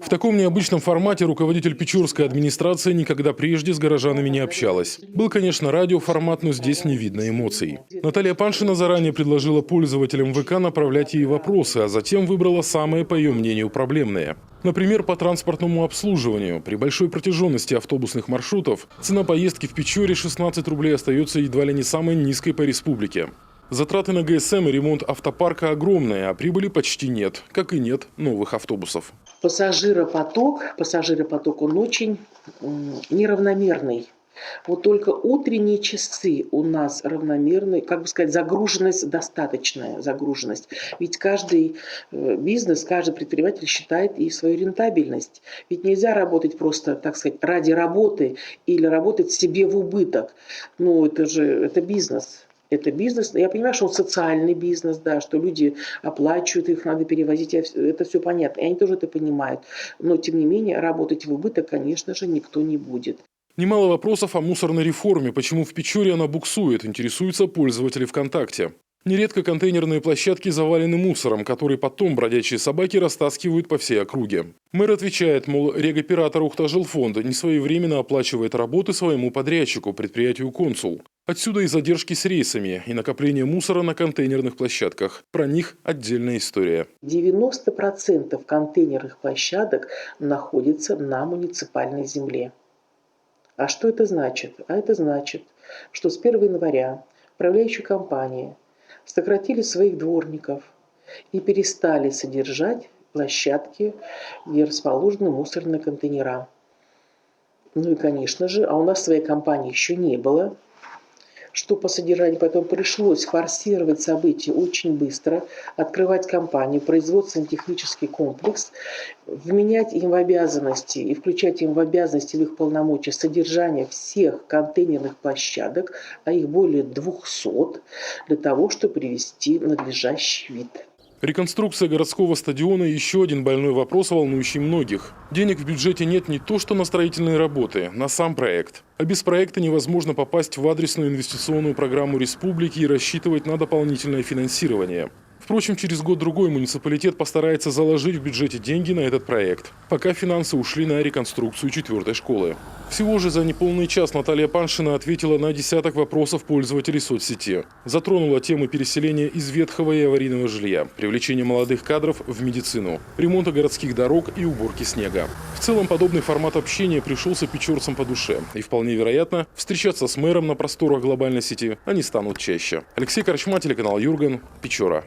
В таком необычном формате руководитель печорской администрации никогда прежде с горожанами не общалась. Был, конечно, радиоформат, но здесь не видно эмоций. Наталья Паншина заранее предложила пользователям ВК направлять ей вопросы, а затем выбрала самые, по ее мнению, проблемные. Например, по транспортному обслуживанию. При большой протяженности автобусных маршрутов цена поездки в Печоре 16 рублей остается едва ли не самой низкой по республике. Затраты на ГСМ и ремонт автопарка огромные, а прибыли почти нет, как и нет новых автобусов. Пассажиропоток, он очень неравномерный. Вот только утренние часы у нас равномерные, загруженность, достаточная загруженность. Ведь каждый бизнес, каждый предприниматель считает и свою рентабельность. Ведь нельзя работать просто, ради работы или работать себе в убыток. Это бизнес. Это бизнес. Я понимаю, что он социальный бизнес, да, что люди оплачивают, их надо перевозить. Это все понятно. И они тоже это понимают. Но, тем не менее, работать в убыток, конечно же, никто не будет. Немало вопросов о мусорной реформе. Почему в Печоре она буксует, интересуются пользователи ВКонтакте. Нередко контейнерные площадки завалены мусором, который потом бродячие собаки растаскивают по всей округе. Мэр отвечает, мол, регоператор Ухта-Жилфонда несвоевременно оплачивает работы своему подрядчику, предприятию «Консул». Отсюда и задержки с рейсами, и накопление мусора на контейнерных площадках. Про них отдельная история. 90% контейнерных площадок находится на муниципальной земле. А что это значит? Это значит, что с 1 января управляющие компании сократили своих дворников и перестали содержать площадки, где расположены мусорные контейнера. Ну и, конечно же, а у нас своей компании еще не было, что по содержанию потом пришлось форсировать события очень быстро, открывать компанию, производственно-технический комплекс, вменять им в обязанности и включать им в обязанности, в их полномочия содержание всех контейнерных площадок, а их более 200, для того, чтобы привести в надлежащий вид. Реконструкция городского стадиона – еще один больной вопрос, волнующий многих. Денег в бюджете нет не то что на строительные работы, на сам проект. А без проекта невозможно попасть в адресную инвестиционную программу республики и рассчитывать на дополнительное финансирование. Впрочем, через год-другой муниципалитет постарается заложить в бюджете деньги на этот проект. Пока финансы ушли на реконструкцию 4-й школы. Всего же за неполный час Наталья Паншина ответила на десяток вопросов пользователей соцсети. Затронула темы переселения из ветхого и аварийного жилья, привлечения молодых кадров в медицину, ремонта городских дорог и уборки снега. В целом, подобный формат общения пришелся печорцам по душе. И вполне вероятно, встречаться с мэром на просторах глобальной сети они станут чаще. Алексей Корчма, телеканал Юрган, Печора.